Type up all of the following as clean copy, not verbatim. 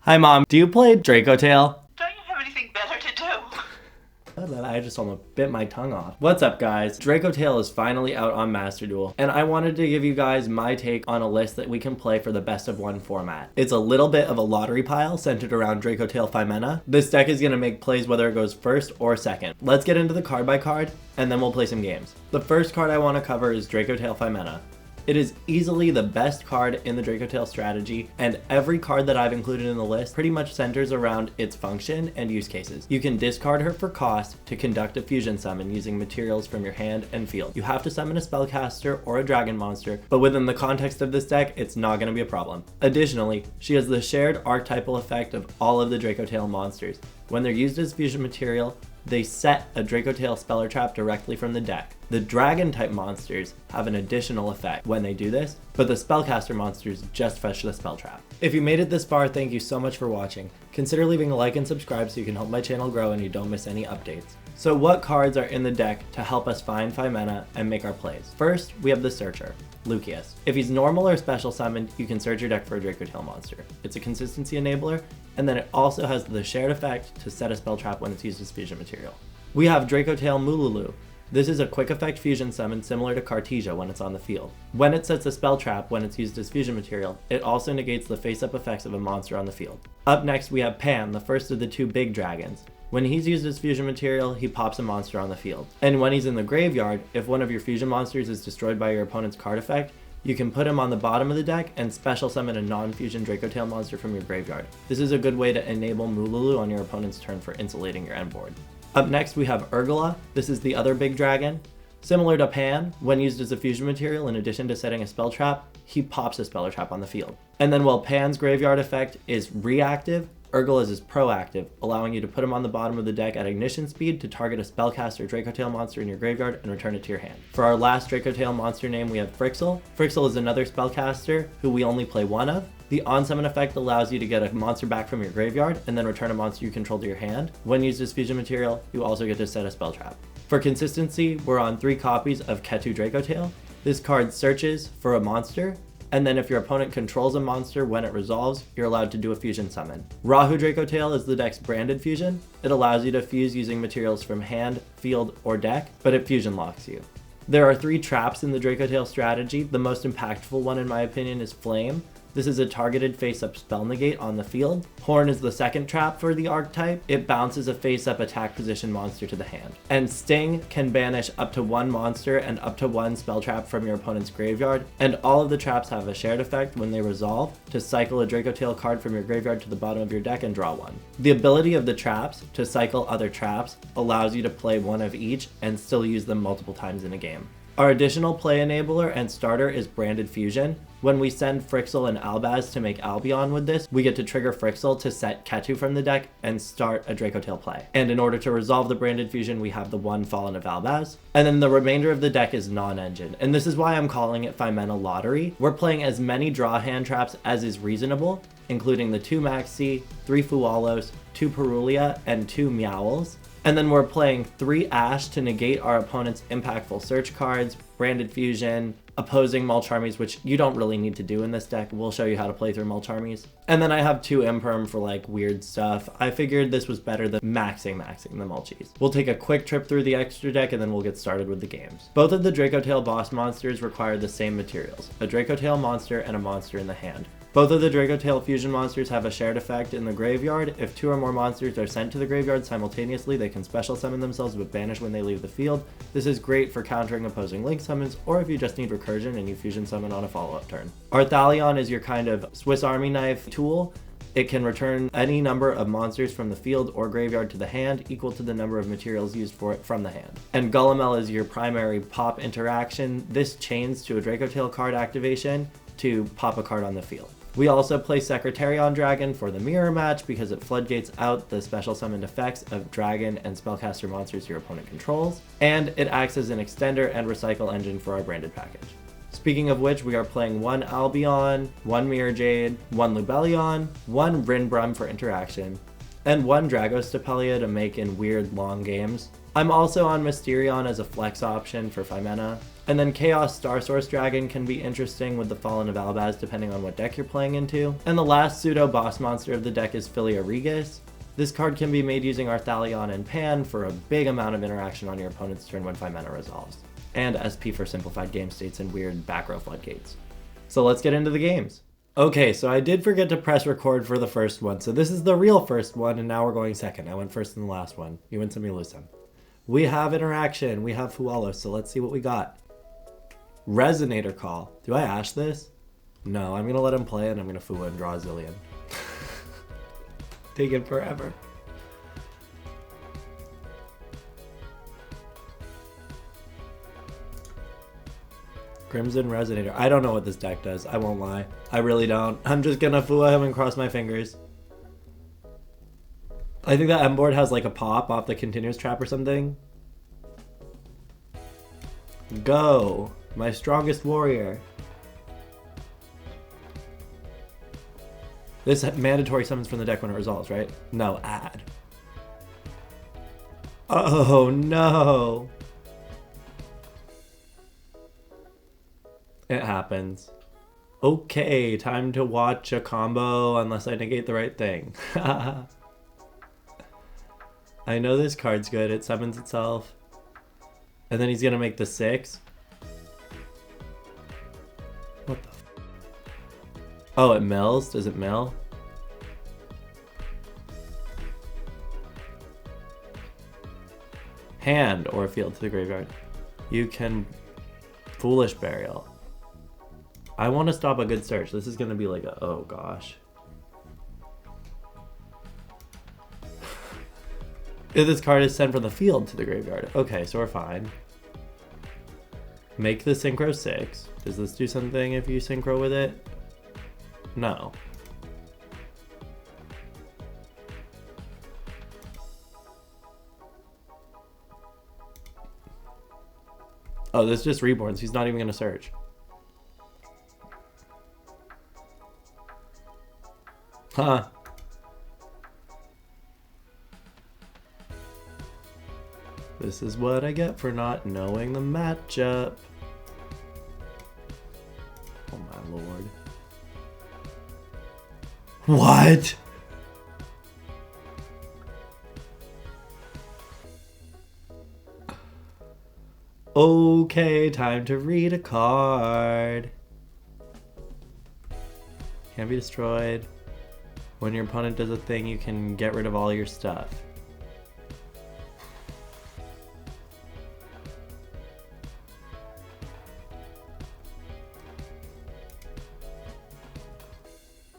Hi Mom, do you play Dracotail? Don't you have anything better to do? I just almost bit my tongue off. What's up guys? Dracotail is finally out on Master Duel, and I wanted to give you guys my take on a list that we can play for the best of one format. It's a little bit of a lottery pile centered around Dracotail Faimena. This deck is going to make plays whether it goes first or second. Let's get into the card by card, and then we'll play some games. The first card I want to cover is Dracotail Faimena. It is easily the best card in the Dracotail strategy, and every card that I've included in the list pretty much centers around its function and use cases. You can discard her for cost to conduct a fusion summon using materials from your hand and field. You have to summon a spellcaster or a dragon monster, but within the context of this deck, it's not going to be a problem. Additionally, she has the shared archetypal effect of all of the Dracotail monsters. When they're used as fusion material, they set a Dracotail spell or trap directly from the deck. The dragon type monsters have an additional effect when they do this, but the spellcaster monsters just fetch the spell trap. If you made it this far, thank you so much for watching. Consider leaving a like and subscribe so you can help my channel grow and you don't miss any updates. So what cards are in the deck to help us find Faimena and make our plays? First, we have the Searcher, Lucius. If he's normal or special summoned, you can search your deck for a Dracotail monster. It's a consistency enabler, and then it also has the shared effect to set a spell trap when it's used as fusion material. We have Dracotail Mululu. This is a quick effect fusion summon similar to Cartesia when it's on the field. When it sets a spell trap when it's used as fusion material, it also negates the face-up effects of a monster on the field. Up next we have Pan, the first of the two big dragons. When he's used as fusion material, he pops a monster on the field. And when he's in the graveyard, if one of your fusion monsters is destroyed by your opponent's card effect, you can put him on the bottom of the deck and special summon a non-fusion Dracotail monster from your graveyard. This is a good way to enable Mululu on your opponent's turn for insulating your end board. Up next we have Urgula. This is the other big dragon. Similar to Pan, when used as a fusion material, in addition to setting a spell trap, he pops a spell trap on the field. And then while Pan's graveyard effect is reactive, Urgula's is proactive, allowing you to put him on the bottom of the deck at ignition speed to target a spellcaster Dracotail monster in your graveyard and return it to your hand. For our last Dracotail monster name, we have Frixel. Frixel is another spellcaster who we only play one of. The on-summon effect allows you to get a monster back from your graveyard and then return a monster you control to your hand. When used as fusion material, you also get to set a spell trap. For consistency, we're on 3 copies of Ketu Dracotail. This card searches for a monster, and then if your opponent controls a monster when it resolves, you're allowed to do a fusion summon. Rahu Dracotail is the deck's branded fusion. It allows you to fuse using materials from hand, field, or deck, but it fusion locks you. There are 3 traps in the Dracotail strategy. The most impactful one in my opinion is Flame. This is a targeted face-up spell negate on the field. Horn is the second trap for the archetype. It bounces a face-up attack position monster to the hand. And Sting can banish up to 1 monster and up to 1 spell trap from your opponent's graveyard. And all of the traps have a shared effect when they resolve to cycle a Dracotail card from your graveyard to the bottom of your deck and draw 1. The ability of the traps to cycle other traps allows you to play 1 of each and still use them multiple times in a game. Our additional play enabler and starter is Branded Fusion. When we send Frixel and Albaz to make Albion with this, we get to trigger Frixel to set Ketu from the deck and start a Dracotail play. And in order to resolve the Branded Fusion, we have the 1 Fallen of Albaz. And then the remainder of the deck is non-engine. And this is why I'm calling it Faimena Lottery. We're playing as many draw hand traps as is reasonable, including the 2 Maxi, 3 Fualos, 2 Perulia, and 2 Meowls. And then we're playing 3 Ash to negate our opponent's impactful search cards, Branded Fusion, opposing Mulch Armies, which you don't really need to do in this deck. We'll show you how to play through Mulch Armies. And then I have 2 Imperm for like weird stuff. I figured this was better than maxing the Mulchies. We'll take a quick trip through the extra deck and then we'll get started with the games. Both of the Dracotail boss monsters require the same materials, a Dracotail monster and a monster in the hand. Both of the Dracotail fusion monsters have a shared effect in the graveyard. If 2 or more monsters are sent to the graveyard simultaneously, they can special summon themselves but banish when they leave the field. This is great for countering opposing link summons, or if you just need recursion and you fusion summon on a follow-up turn. Arthalion is your kind of Swiss Army knife tool. It can return any number of monsters from the field or graveyard to the hand equal to the number of materials used for it from the hand. And Gullumel is your primary pop interaction. This chains to a Dracotail card activation to pop a card on the field. We also play Secretarion Dragon for the mirror match because it floodgates out the special summoned effects of dragon and spellcaster monsters your opponent controls, and it acts as an extender and recycle engine for our branded package. Speaking of which, we are playing 1 Albion, 1 Mirror Jade, 1 Lubellion, 1 Rinbrum for interaction, and 1 Dracotail to make in weird long games. I'm also on Mysterion as a flex option for Faimena. And then Chaos Star Source Dragon can be interesting with the Fallen of Albaz depending on what deck you're playing into. And the last pseudo boss monster of the deck is Philia Regis. This card can be made using Arthalion and Pan for a big amount of interaction on your opponent's turn when Faimena resolves. And SP for simplified game states and weird back row floodgates. So let's get into the games. Okay, so I did forget to press record for the first one, so this is the real first one, and now we're going second. I went first in the last one. You win some, you lose some. We have interaction, we have Fualo, so let's see what we got. Resonator Call. Do I ash this? No, I'm gonna let him play and I'm gonna Fua and draw a zillion. Taking forever. Crimson Resonator. I don't know what this deck does. I won't lie. I really don't. I'm just gonna Fua him and cross my fingers. I think that M board has like a pop off the continuous trap or something. Go. My strongest warrior. This mandatory summons from the deck when it resolves, right? No, add. Oh no. It happens. Okay, time to watch a combo unless I negate the right thing. I know this card's good. It summons itself. And then he's gonna make the 6. What the f— oh, it mills? Does it mill? Hand or field to the graveyard. You can Foolish Burial. I want to stop a good search. This is gonna be like a— oh gosh. If this card is sent from the field to the graveyard. Okay, so we're fine. Make the Synchro 6. Does this do something if you Synchro with it? No. Oh, this just reborns. He's not even gonna search. Huh. This is what I get for not knowing the matchup. Oh my lord. What? Okay, time to read a card. Can't be destroyed. When your opponent does a thing, you can get rid of all your stuff.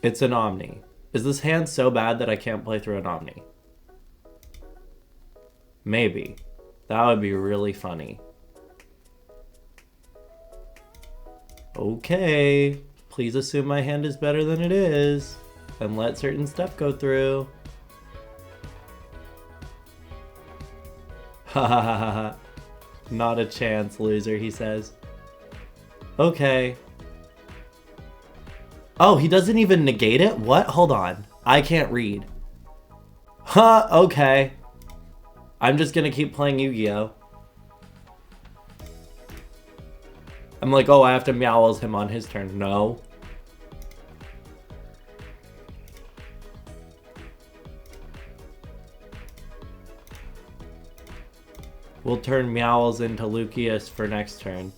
It's an Omni. Is this hand so bad that I can't play through an Omni? Maybe. That would be really funny. Okay. Please assume my hand is better than it is. And let certain stuff go through. Ha ha ha ha. Not a chance, loser, he says. Okay. Oh, he doesn't even negate it? What? Hold on. I can't read. Huh, okay. I'm just gonna keep playing Yu-Gi-Oh! I'm like, oh, I have to Meowls him on his turn. No. We'll turn Meowls into Lucius for next turn.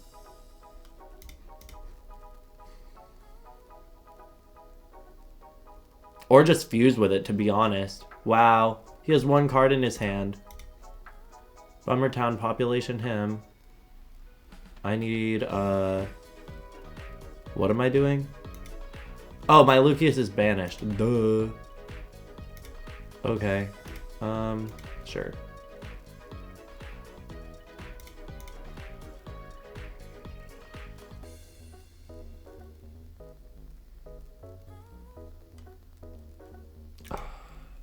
Or just fuse with it, to be honest. Wow. He has 1 card in his hand. Bummer Town population him. I need, what am I doing? Oh, my Lucius is banished. Duh. Okay. Sure.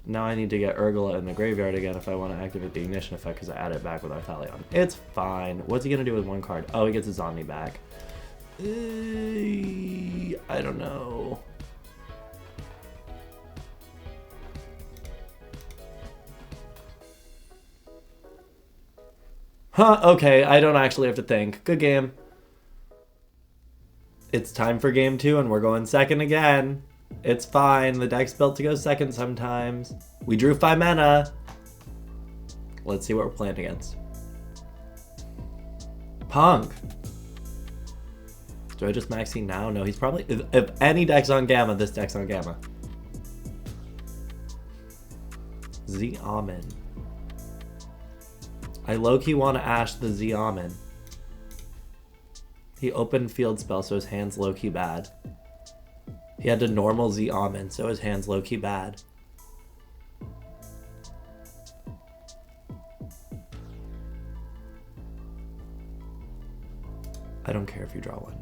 Now I need to get Urgula in the graveyard again if I want to activate the ignition effect because I add it back with Arthalion. It's fine. What's he going to do with 1 card? Oh, he gets his Omni back. I don't know. Huh, okay, I don't actually have to think. Good game. It's time for game 2 and we're going second again. It's fine, the deck's built to go second sometimes. We drew Faimena. Let's see what we're playing against. Punk. Do I just Maxine now? No, he's probably... If any deck's on Gamma, this deck's on Gamma. Z-Amin. I low-key want to Ash the Z-Amin. He opened field spell, so his hand's low-key bad. He had to normal Z-Amin, so his hand's low-key bad. I don't care if you draw one.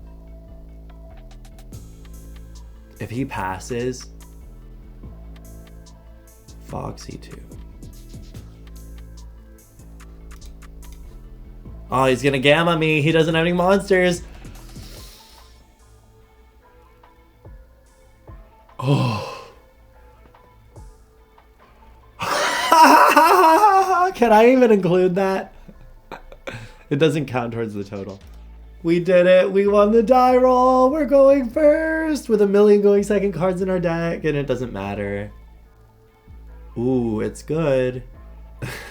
If he passes, Foxy 2. Oh, he's gonna Gamma me. He doesn't have any monsters. Oh. Can I even include that? It doesn't count towards the total. We did it. We won the die roll. We're going first with 1,000,000 going second cards in our deck, and it doesn't matter. Ooh, it's good.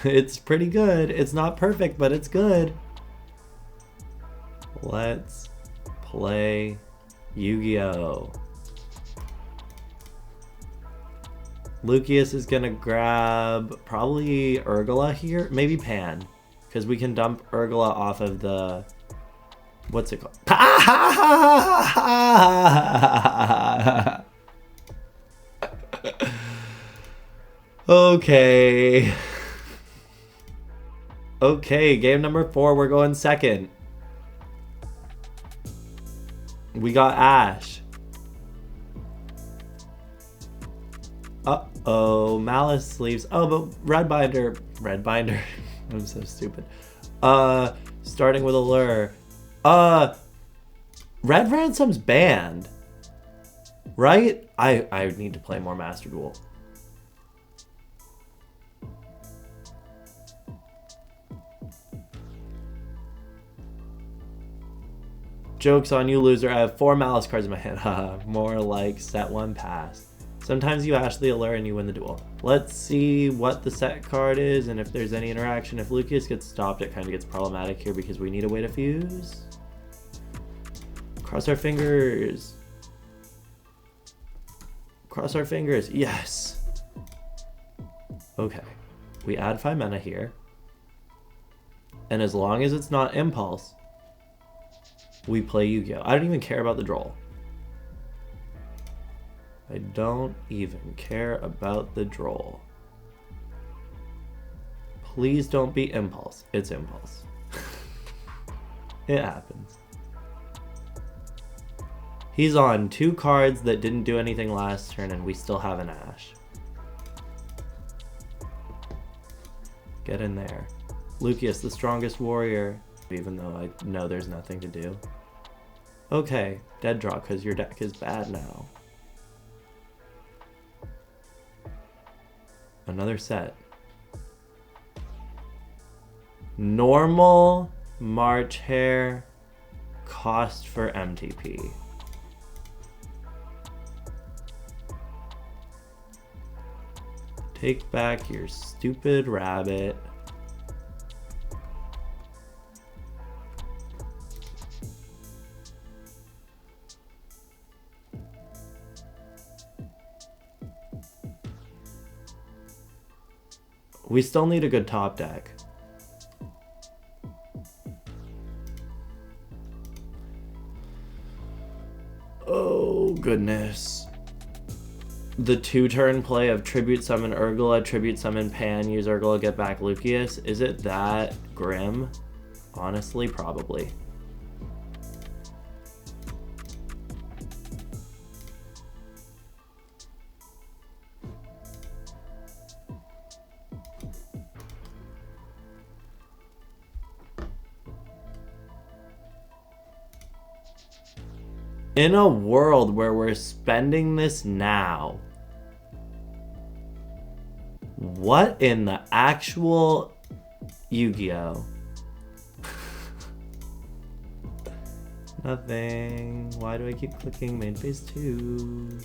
It's pretty good. It's not perfect, but it's good. Let's play Yu-Gi-Oh! Lucius is gonna grab probably Urgula here. Maybe Pan. Because we can dump Urgula off of the... What's it called? Okay. Okay, game number 4. We're going second. We got Ash. Uh-oh, Malice sleeves. Oh, but Red Binder. I'm so stupid. Starting with Allure. Red Ransom's banned. Right? I need to play more Master Duel. Joke's on you, loser. I have 4 Malice cards in my hand. Haha, more like set 1 pass. Sometimes you Ash the Allure and you win the duel. Let's see what the set card is and if there's any interaction. If Lucius gets stopped, it kind of gets problematic here because we need a way to fuse. Cross our fingers. Cross our fingers. Yes. Okay. We add Faimena here. And as long as it's not Impulse, we play Yu-Gi-Oh! I don't even care about the draw. I don't even care about the draw. Please don't be Impulse. It's Impulse. It happens. He's on 2 cards that didn't do anything last turn and we still have an Ash. Get in there. Lucius, the strongest warrior. Even though I know there's nothing to do. Okay, dead draw because your deck is bad now. Another set. Normal March Hare cost for MTP. Take back your stupid rabbit. We still need a good top deck. Oh, goodness. The 2-turn play of Tribute Summon Urgula, Tribute Summon Pan, use Urgula, get back Lucius. Is it that grim? Honestly, probably. In a world where we're spending this now, what in the actual Yu-Gi-Oh Nothing. Why do I keep clicking main phase 2?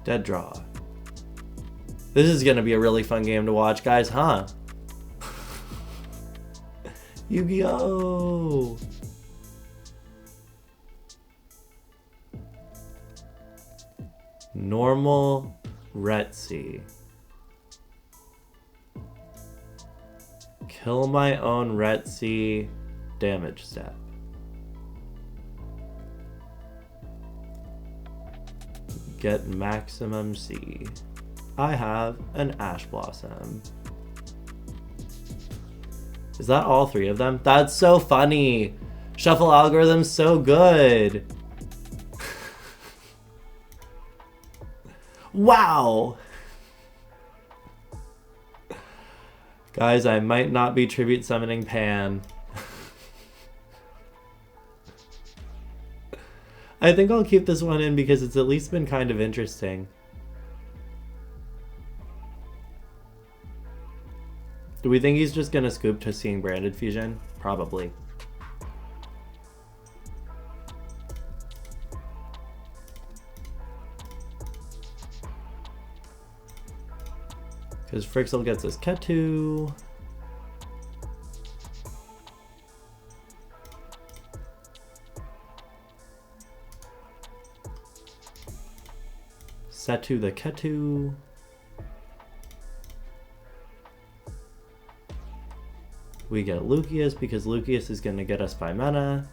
Dead draw. This is gonna be a really fun game to watch, guys, huh? Yu-Gi-Oh! Normal Retzi. Kill my own Retzi. Damage step. Get maximum C. I have an Ash Blossom. Is that all 3 of them? That's so funny. Shuffle algorithm's so good. Wow. Guys, I might not be tribute summoning Pan. I think I'll keep this one in because it's at least been kind of interesting. Do we think he's just gonna scoop to seeing branded fusion? Probably. Because Frixel gets his Ketu. Setu the Ketu. We get Lucius because Lucius is going to get us Faimena.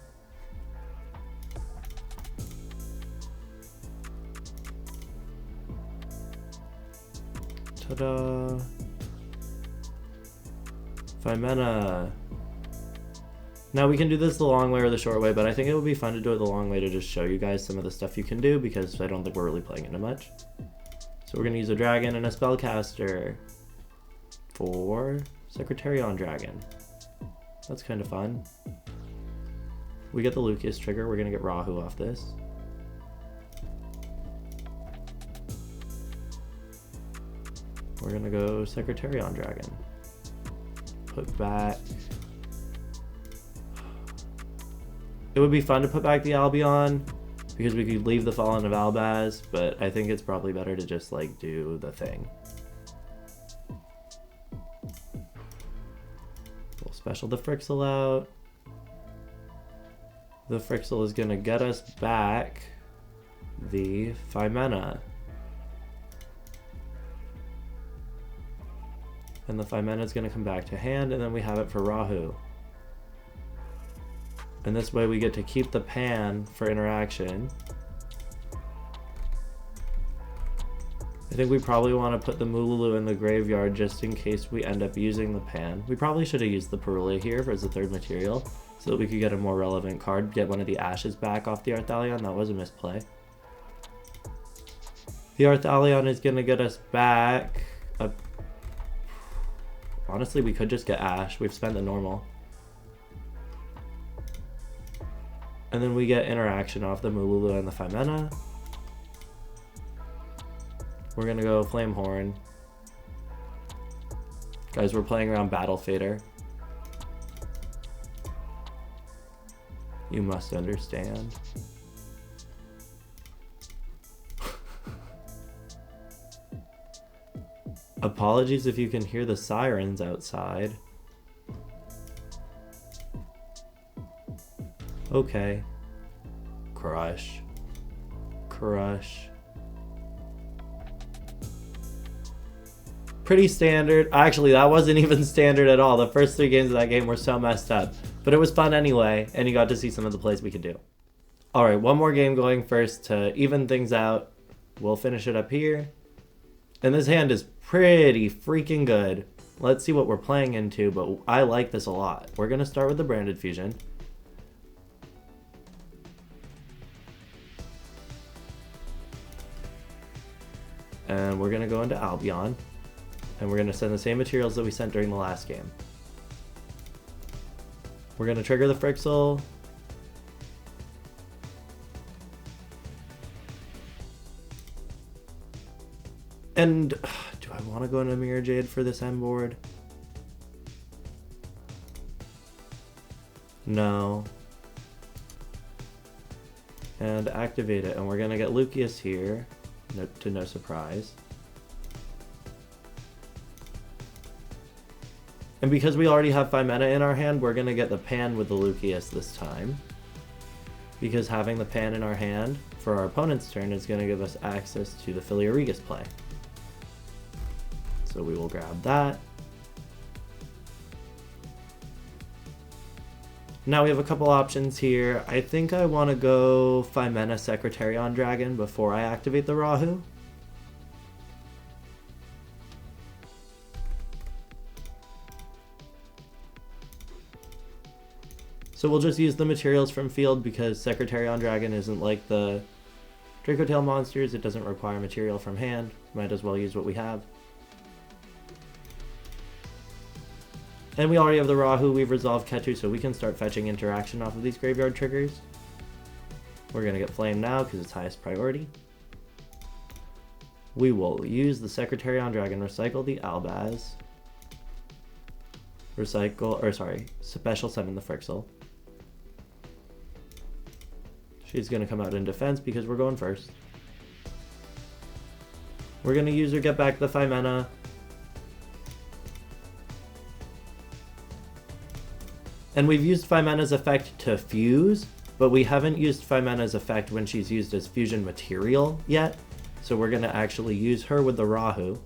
Ta-da! Faimena. Now we can do this the long way or the short way, but I think it would be fun to do it the long way to just show you guys some of the stuff you can do because I don't think we're really playing into much. So we're going to use a dragon and a spellcaster for Secretarion Dragon. That's kind of fun. We get the Lucius trigger. We're going to get Rahu off this. We're going to go Secretarion Dragon. Put back... It would be fun to put back the Albion because we could leave the Fallen of Albaz, but I think it's probably better to just like do the thing. We'll special the Frixel out. The Frixel is gonna get us back the Faimena. And the Faimena is gonna come back to hand, and then we have it for Rahu. And this way we get to keep the Pan for interaction. I think we probably want to put the Mululu in the graveyard just in case we end up using the Pan. We probably should have used the Perule here as the 3rd material so that we could get a more relevant card, get one of the Ashes back off the Arthalion. That was a misplay. The Arthalion is going to get us back. Honestly, we could just get Ash. We've spent the normal. And then we get interaction off the Mululu and the Faimena. We're gonna go Flamehorn. Guys, we're playing around Battle Fader. You must understand. Apologies if you can hear the sirens outside. Okay. Crush. Crush. Pretty standard. Actually, that wasn't even standard at all. The first 3 games of that game were so messed up. But it was fun anyway, and you got to see some of the plays we could do. Alright, one more game going first to even things out. We'll finish it up here. And this hand is pretty freaking good. Let's see what we're playing into, but I like this a lot. We're going to start with the Branded Fusion. And we're going to go into Albion. And we're going to send the same materials that we sent during the last game. We're going to trigger the Frixel. And do I want to go into Mirror Jade for this end board? No. And activate it, and we're gonna get Lucius here, to no surprise. And because we already have Faimena in our hand, we're gonna get the Pan with the Lucius this time. Because having the Pan in our hand for our opponent's turn is gonna give us access to the Philiorigus play. So we will grab that. Now we have a couple options here. I think I want to go Faimena Secretarion Dragon before I activate the Rahu. So we'll just use the materials from field because Secretarion Dragon isn't like the Dracotail monsters. It doesn't require material from hand. Might as well use what we have. And we already have the Rahu, we've resolved Ketu, so we can start fetching interaction off of these graveyard triggers. We're going to get Flame now because it's highest priority. We will use the Secretarion Dragon, recycle the Albaz. Special summon the Frixel. She's going to come out in defense because we're going first. We're going to use her get back the Faimena. And we've used Faimena's effect to fuse, but we haven't used Faimena's effect when she's used as fusion material yet. So we're going to actually use her with the Rahu.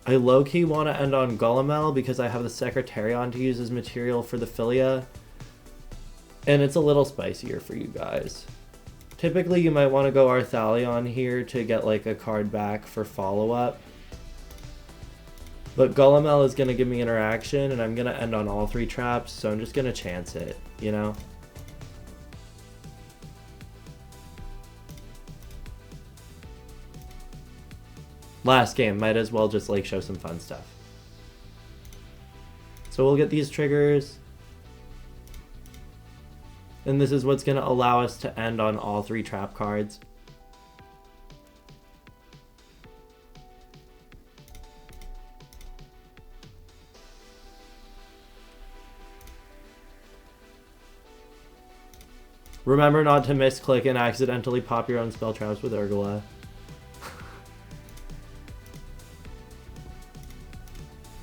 I low-key want to end on Golemel because I have the Secretarion to use as material for the Philia. And it's a little spicier for you guys. Typically, you might want to go Arthalion here to get like a card back for follow-up. But Golemel is going to give me interaction, and I'm going to end on all 3 traps, so I'm just going to chance it, you know? Last game, might as well just like show some fun stuff. So we'll get these triggers. And this is what's going to allow us to end on all 3 trap cards. Remember not to misclick and accidentally pop your own spell traps with Urgula.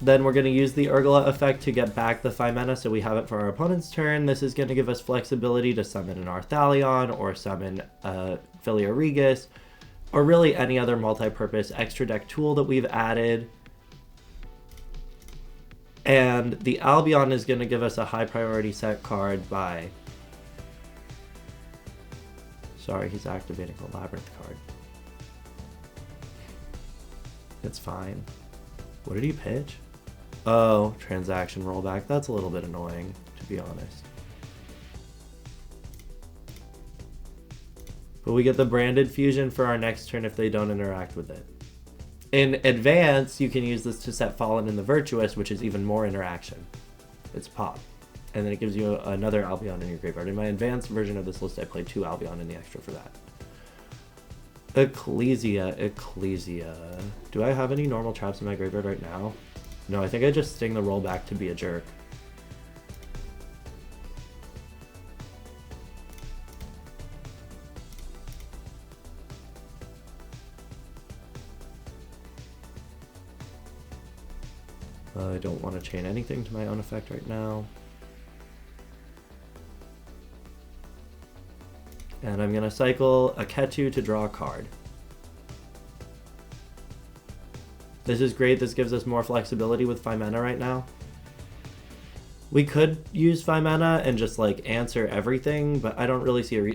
Then we're going to use the Urgula effect to get back the Faimena so we have it for our opponent's turn. This is going to give us flexibility to summon an Arthalion or summon a Philiorigus, or really any other multi-purpose extra deck tool that we've added. And the Albion is going to give us a high priority set card by... Sorry, he's activating a Labyrinth card. It's fine. What did he pitch? Oh, transaction rollback. That's a little bit annoying, to be honest. But we get the branded fusion for our next turn if they don't interact with it. In advance, you can use this to set Fallen in the Virtuous, which is even more interaction. It's pop. And then it gives you another Albion in your graveyard. In my advanced version of this list, I played 2 Albion in the extra for that. Ecclesia. Do I have any normal traps in my graveyard right now? No, I think I just sting the rollback to be a jerk. I don't want to chain anything to my own effect right now. And I'm going to cycle a Ketu to draw a card. This is great. This gives us more flexibility with Faimena right now. We could use Faimena and just like answer everything, but I don't really see a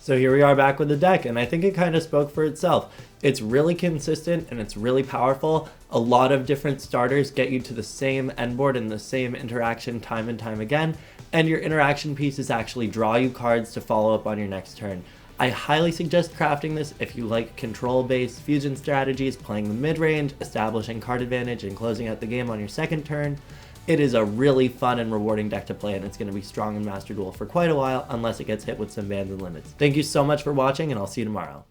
So here we are back with the deck, and I think it kind of spoke for itself. It's really consistent and it's really powerful. A lot of different starters get you to the same end board and the same interaction time and time again, and your interaction pieces actually draw you cards to follow up on your next turn. I highly suggest crafting this if you like control-based fusion strategies, playing the mid-range, establishing card advantage, and closing out the game on your second turn. It is a really fun and rewarding deck to play, and it's going to be strong in Master Duel for quite a while unless it gets hit with some bans and limits. Thank you so much for watching, and I'll see you tomorrow.